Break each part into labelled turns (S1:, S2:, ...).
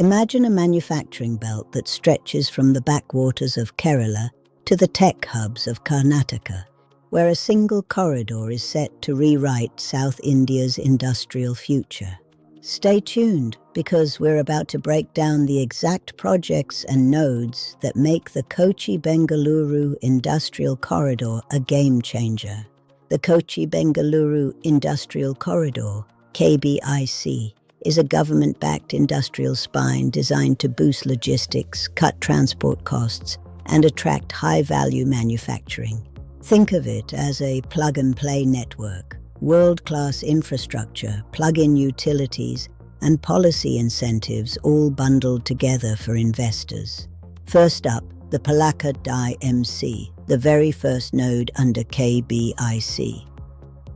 S1: Imagine a manufacturing belt that stretches from the backwaters of Kerala to the tech hubs of Karnataka, where a single corridor is set to rewrite South India's industrial future. Stay tuned, because we're about to break down the exact projects and nodes that make the Kochi-Bengaluru Industrial Corridor a game-changer. The Kochi-Bengaluru Industrial Corridor, KBIC, is a government-backed industrial spine designed to boost logistics, cut transport costs, and attract high-value manufacturing. Think of it as a plug-and-play network. World-class infrastructure, plug-in utilities, and policy incentives all bundled together for investors. First up, the Palakkad IMC, the very first node under KBIC.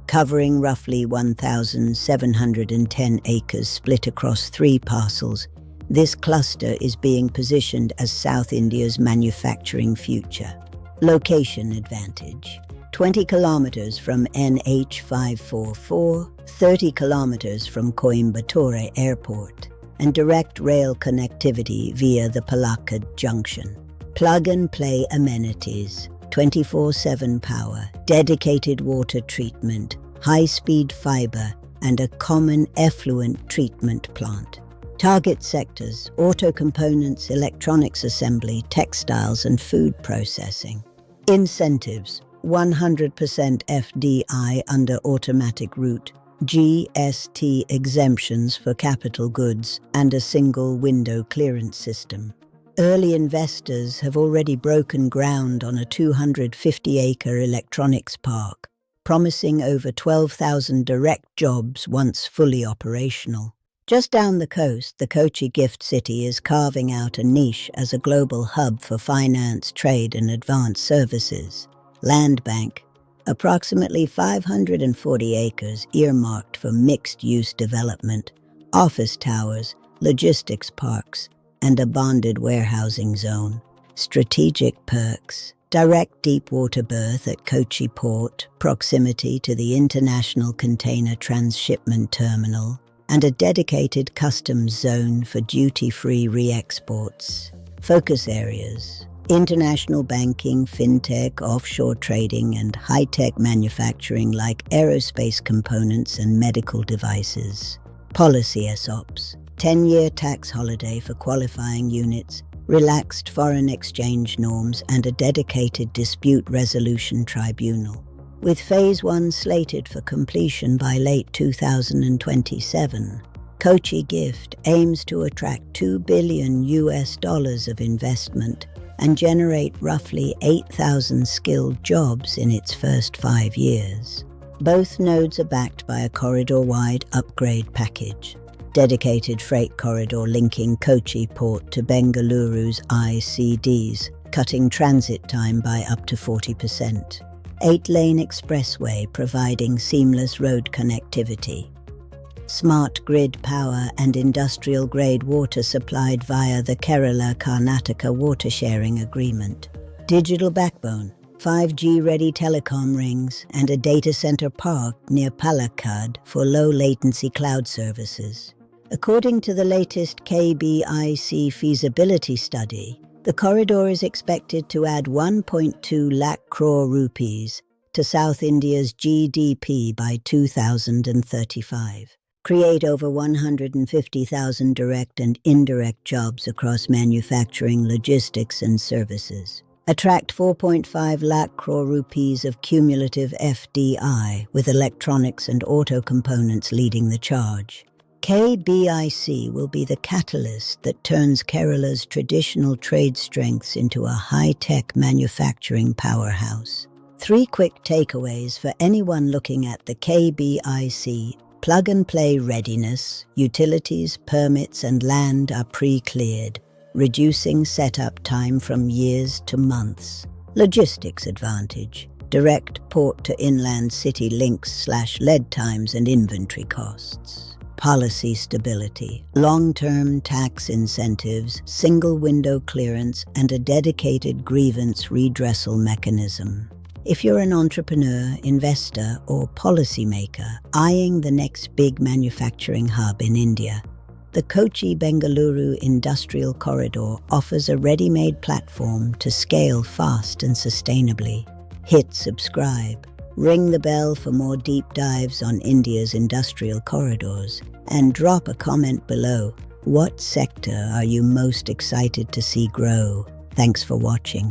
S1: Covering roughly 1,710 acres split across 3 parcels, this cluster is being positioned as South India's manufacturing future. Location advantage: 20 kilometers from NH 544, 30 kilometers from Coimbatore Airport, and direct rail connectivity via the Palakkad Junction. Plug-and-play amenities: 24/7 power, dedicated water treatment, high-speed fiber, and a common effluent treatment plant. Target sectors: auto components, electronics assembly, textiles, and food processing. Incentives: 100% FDI under automatic route, GST exemptions for capital goods, and a single window clearance system. Early investors have already broken ground on a 250-acre electronics park, promising over 12,000 direct jobs once fully operational. Just down the coast, the Kochi Gift City is carving out a niche as a global hub for finance, trade, and advanced services. Land bank: approximately 540 acres earmarked for mixed-use development, office towers, logistics parks, and a bonded warehousing zone. Strategic perks: direct deep-water berth at Kochi Port, proximity to the International Container Transshipment Terminal, and a dedicated customs zone for duty-free re-exports. Focus areas: international banking, fintech, offshore trading, and high-tech manufacturing like aerospace components and medical devices. Policy ESOPs: 10-year tax holiday for qualifying units, relaxed foreign exchange norms, and a dedicated dispute resolution tribunal. With Phase 1 slated for completion by late 2027, Kochi Gift aims to attract $2 billion of investment and generate roughly 8,000 skilled jobs in its first 5 years. Both nodes are backed by a corridor-wide upgrade package: dedicated freight corridor linking Kochi Port to Bengaluru's ICDs, cutting transit time by up to 40%. 8-lane expressway providing seamless road connectivity. Smart grid power and industrial-grade water supplied via the Kerala-Karnataka water sharing agreement. Digital backbone: 5G-ready telecom rings and a data center park near Palakkad for low-latency cloud services. According to the latest KBIC feasibility study, the corridor is expected to add 1.2 lakh crore rupees to South India's GDP by 2035, create over 150,000 direct and indirect jobs across manufacturing, logistics, and services, attract 4.5 lakh crore rupees of cumulative FDI, with electronics and auto components leading the charge. KBIC will be the catalyst that turns Kerala's traditional trade strengths into a high-tech manufacturing powerhouse. 3 quick takeaways for anyone looking at the KBIC: plug-and-play readiness, utilities, permits, and land are pre-cleared, reducing setup time from years to months. Logistics advantage: direct port-to-inland city links / lead times and inventory costs. Policy stability: long-term tax incentives, single window clearance, and a dedicated grievance redressal mechanism. If you're an entrepreneur, investor, or policymaker eyeing the next big manufacturing hub in India, The Kochi-Bengaluru Industrial Corridor offers a ready-made platform to scale fast and sustainably. Hit subscribe, ring the bell for more deep dives on India's industrial corridors, and drop a comment below. What sector are you most excited to see grow? Thanks for watching.